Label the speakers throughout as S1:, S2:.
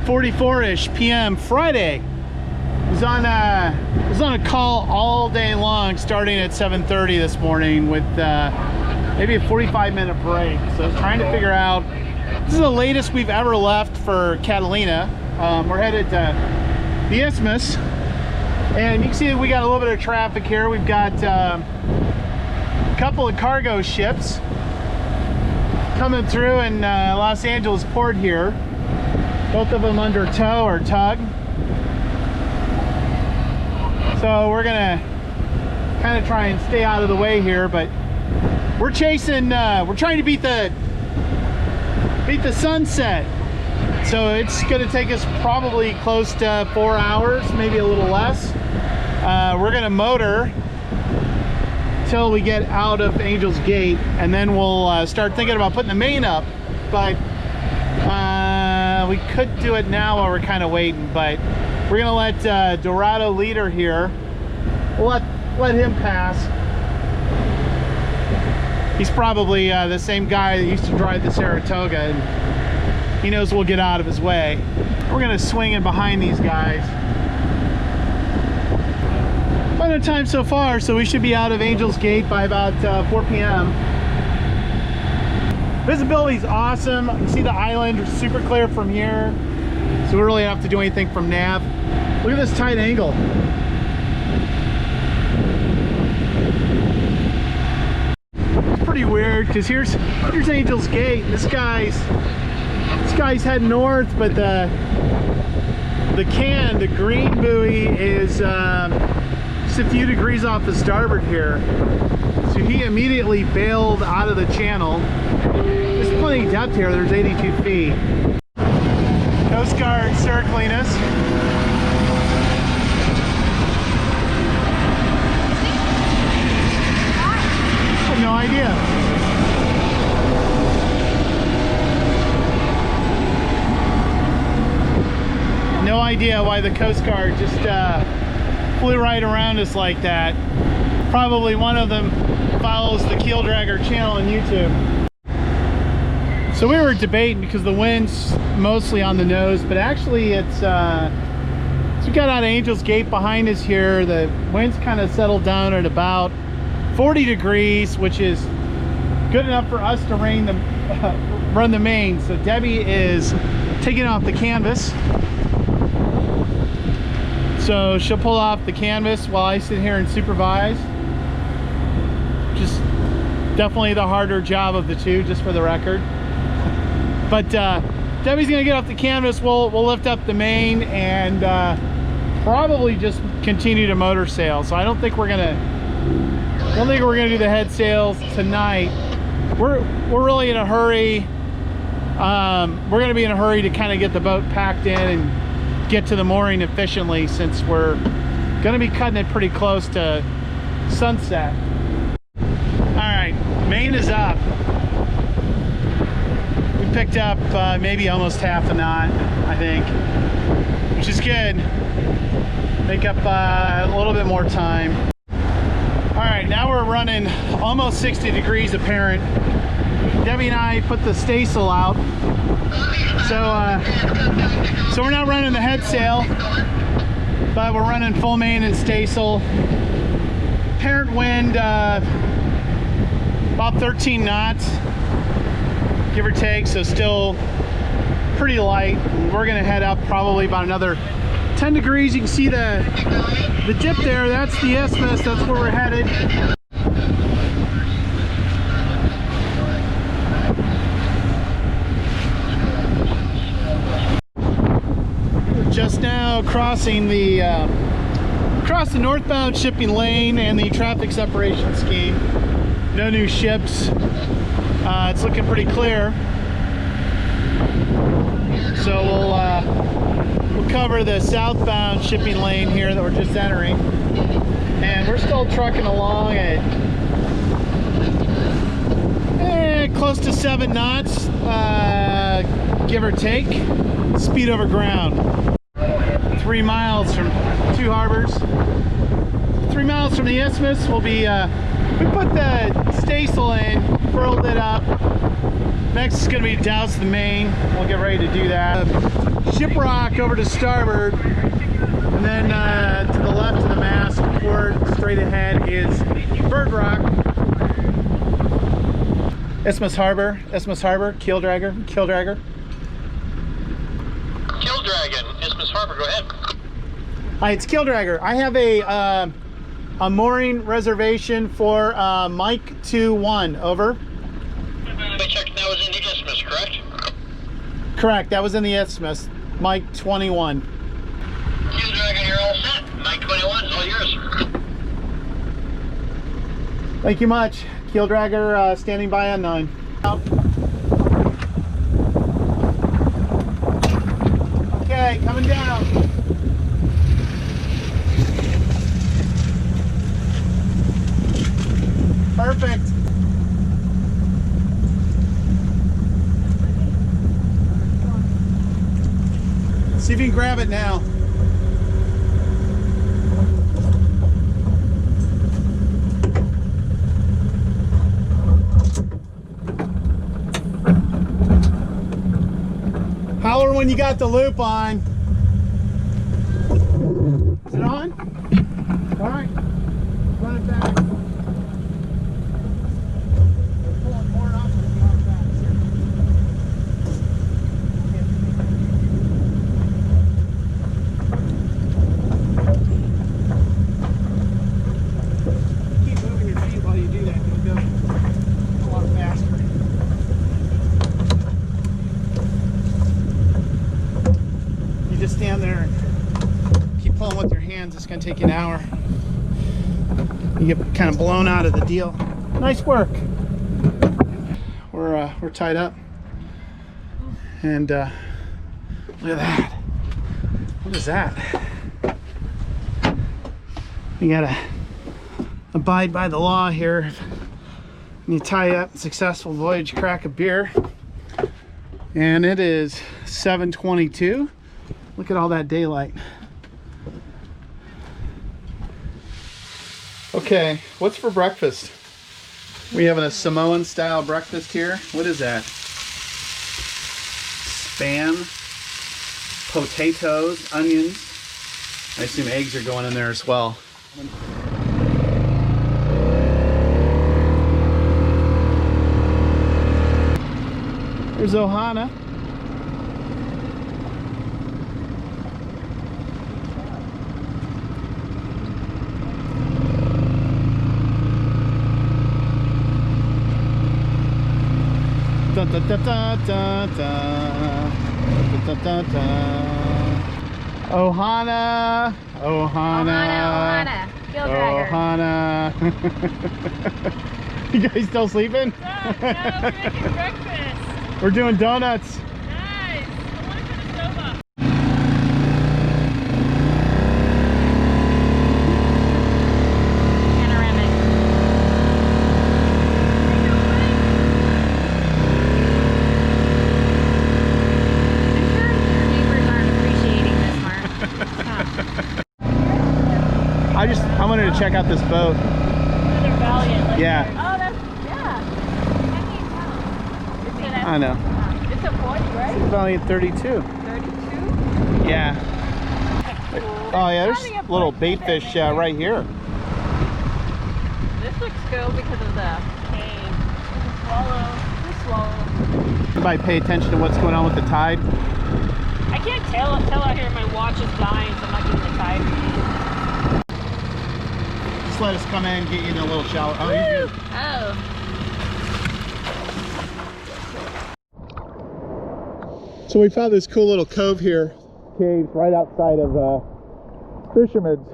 S1: 5:44-ish p.m. Friday. Was on a call all day long, starting at 7:30 this morning with maybe a 45-minute break. So trying to figure out, this is the latest we've ever left for Catalina. We're headed to the Isthmus, and you can see that we got a little bit of traffic here. We've got a couple of cargo ships coming through in Los Angeles port here, both of them under tow or tug. So we're gonna kind of try and stay out of the way here, but we're chasing, we're trying to beat the sunset. So it's gonna take us probably close to 4 hours, maybe a little less. We're gonna motor till we get out of Angel's Gate, and then we'll start thinking about putting the main up. But we could do it now while we're kind of waiting, but we're gonna let Dorado Leader here, we'll let him pass. He's probably the same guy that used to drive the Saratoga, and he knows we'll get out of his way. We're gonna swing in behind these guys. Plenty of time so far, so we should be out of Angel's Gate by about 4 p.m. Visibility's awesome. You can see the island super clear from here, so we really don't have to do anything from nav. Look at this tight angle. It's pretty weird because here's Angel's Gate. This guy's heading north, but the green buoy is just a few degrees off the starboard here. So he immediately bailed out of the channel. There's plenty of depth here. There's 82 feet. Coast Guard circling us. I have no idea. No idea why the Coast Guard just flew right around us like that. Probably one of them follows the Keeldragger channel on YouTube. So we were debating because the wind's mostly on the nose, but actually it's, so we got out of Angel's Gate behind us here. The wind's kind of settled down at about 40 degrees, which is good enough for us to run the main. So Debbie is taking off the canvas. So she'll pull off the canvas while I sit here and supervise. Just definitely the harder job of the two, just for the record. But Debbie's gonna get off the canvas. We'll lift up the main and probably just continue to motor sail. So I don't think we're gonna do the head sails tonight. We're really in a hurry. We're gonna be in a hurry to kind of get the boat packed in and get to the mooring efficiently, since we're gonna be cutting it pretty close to sunset. All right, main is up. We picked up maybe almost half a knot, I think, which is good. Make up a little bit more time. All right, now we're running almost 60 degrees apparent. Debbie and I put the staysail out. So we're not running the head sail, but we're running full main and staysail. Apparent wind about 13 knots, give or take, so still pretty light. We're gonna head up probably about another 10 degrees. You can see the dip there. That's the Isthmus. That's where we're headed. Just now crossing the northbound shipping lane and the traffic separation scheme. No new ships. It's looking pretty clear. So we'll cover the southbound shipping lane here that we're just entering, and we're still trucking along at close to 7 knots, give or take, speed over ground. 3 miles from Two Harbors. 3 miles from the Isthmus, we'll be We put the staysail in, furled it up. Next is going to be douse the main. We'll get ready to do that. Ship rock over to starboard, and then to the left of the mast, port straight ahead is bird rock. Isthmus Harbor, Keeldragger.
S2: Keeldragger, Isthmus Harbor, go ahead.
S1: Hi, it's Keeldragger. I have a mooring reservation for Mike 21, over.
S2: I checked, that was in the Isthmus, correct?
S1: Correct, that was in the Isthmus. Mike 21.
S2: Keeldragger, you're all set. Mike 21 is all yours.
S1: Thank you much. Keeldragger standing by on 9. Okay, coming down. Perfect. See if you can grab it now. Holler when you got the loop on. Is it on? All right. Run it back. Pulling more up and more back. Keep moving your feet while you do that. You'll go a lot faster. You just stand there and keep pulling with your hands. It's going to take you an hour. You get kind of blown out of the deal. Nice work. We're tied up, and look at that. What is that? You gotta abide by the law here. When you tie up, successful voyage, crack a beer. And it is 7:22. Look at all that daylight. Okay, what's for breakfast? We having a Samoan style breakfast here. What is that? Spam, potatoes, onions. I assume eggs are going in there as well. There's Ohana. Da, da, da, da, da, da, da, da. Ohana, Ohana,
S3: Keeldragger.
S1: Ohana. You guys still sleeping?
S3: No, we're making breakfast.
S1: We're doing donuts.
S3: Nice. I want to put a stove up. Panoramic. I'm sure your neighbors aren't appreciating this, Mark.
S1: I wanted to check out this boat.
S3: They're valiant. Like
S1: Yeah.
S3: Oh, that's, yeah.
S1: I know.
S3: It's a 40, right?
S1: It's only 32.
S3: 32?
S1: Yeah.
S3: Cool.
S1: Oh yeah, there's little bait fish right here.
S3: This looks cool because of the cane. There's a swallow.
S1: Everybody pay attention to what's going on with the tide.
S3: I can't tell out here my watch is dying, so I'm not getting the tide reading.
S1: Just let us come in and get you in a little shower. Oh, you're good.
S3: Oh.
S1: So we found this cool little cove here, caves right outside of Fisherman's.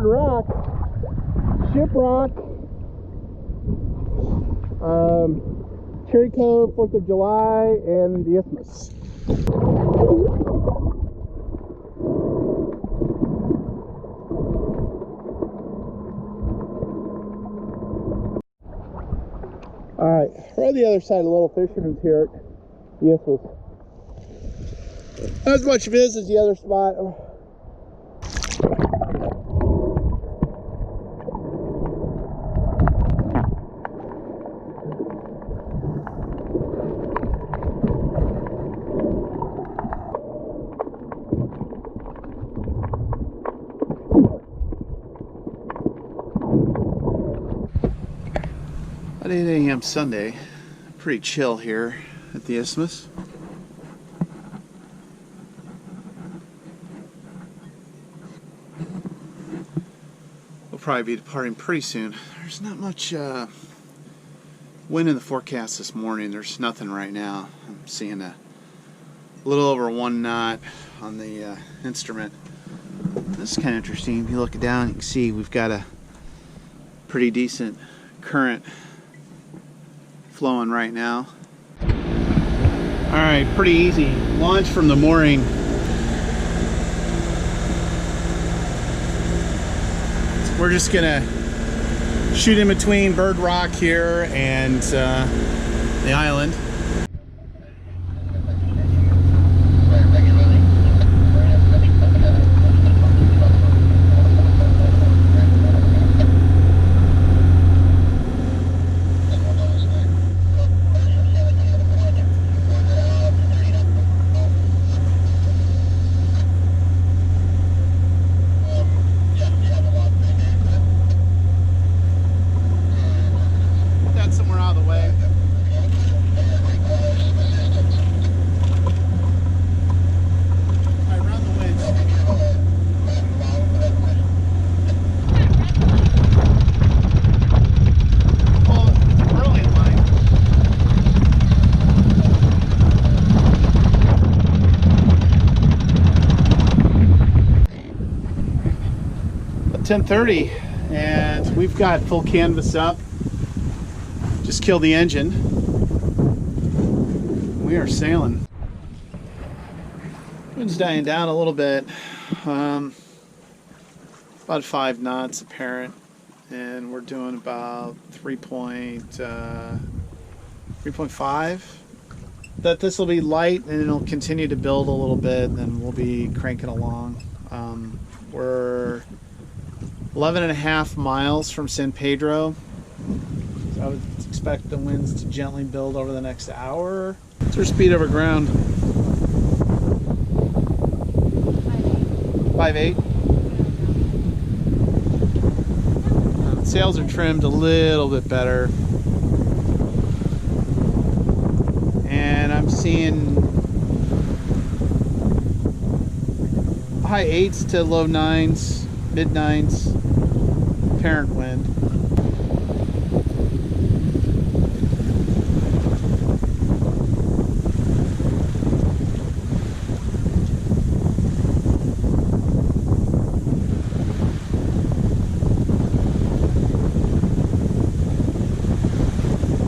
S1: Bird Rock, Ship Rock, Cherry Cove, 4th of July, and the Isthmus. Alright, we're on the other side of Little Fisherman's here at the Isthmus. Not as much viz as the other spot. At 8 a.m. Sunday, pretty chill here at the Isthmus. We'll probably be departing pretty soon. There's not much wind in the forecast this morning. There's nothing right now. I'm seeing a little over 1 knot on the instrument. This is kind of interesting. If you look down, you can see we've got a pretty decent current flowing right now. All right, pretty easy launch from the mooring. We're just gonna shoot in between Bird Rock here and the island. Somewhere out of the way. Alright, round the winch. Oh, early in line. At 10:30, and we've got full canvas up. Just killed the engine. We are sailing. Wind's dying down a little bit. About 5 knots apparent, and we're doing about 3.5. That this will be light, and it'll continue to build a little bit, and then we'll be cranking along. We're 11.5 miles from San Pedro. So I would expect the winds to gently build over the next hour. What's our speed over ground? 5.8. Sails are trimmed a little bit better. And I'm seeing high 8s to low 9s, mid 9s, apparent wind.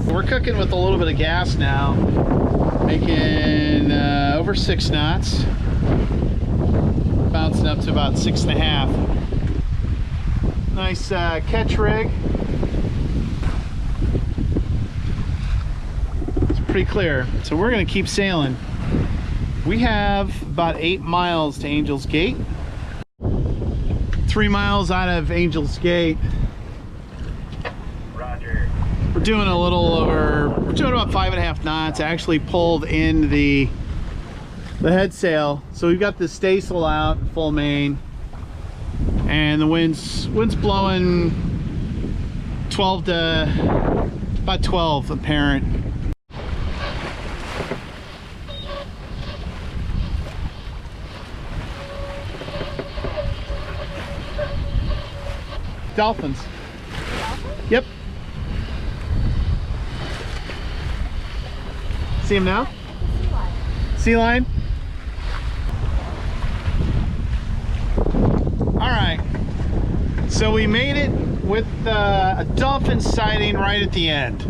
S1: We're cooking with a little bit of gas now, making over 6 knots, bouncing up to about 6.5. Nice catch rig. It's pretty clear, so we're going to keep sailing. We have about 8 miles to Angel's Gate. 3 miles out of Angel's Gate. We're doing a little over, we're doing about 5.5 knots. I actually pulled in the head sail. So we've got the staysail out, full main. And the wind's blowing 12 to, about 12 apparent. Dolphins. Yep. See him now? Sea lion. All right. So we made it with a dolphin sighting right at the end.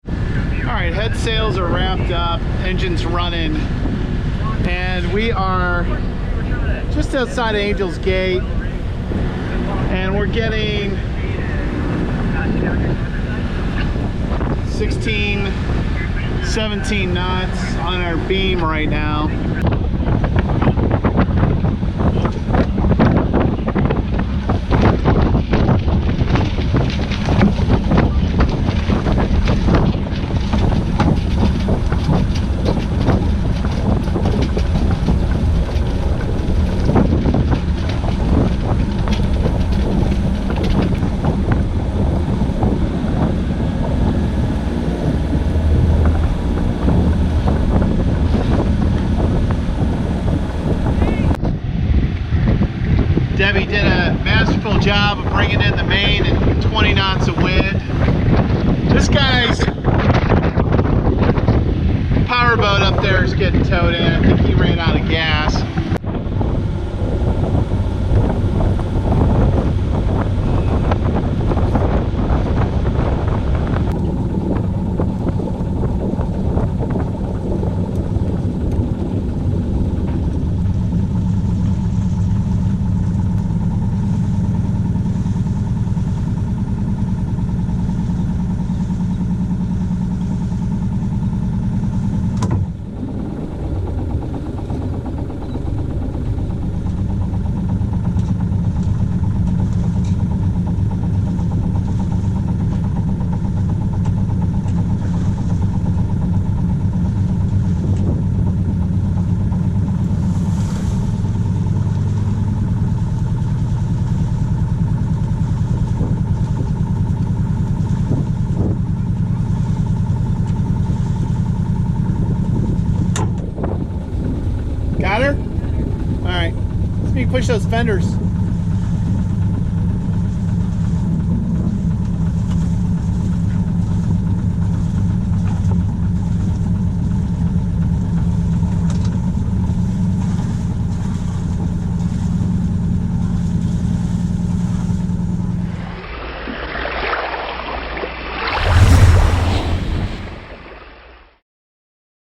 S1: All right, head sails are wrapped up, engine's running, and we are just outside of Angel's Gate, and we're getting 16, 17 knots on our beam right now. Debbie did a masterful job of bringing in the main at 20 knots of wind. This guy's powerboat up there is getting towed in. I think he ran out of gas. Got her? All right. Let's push those fenders.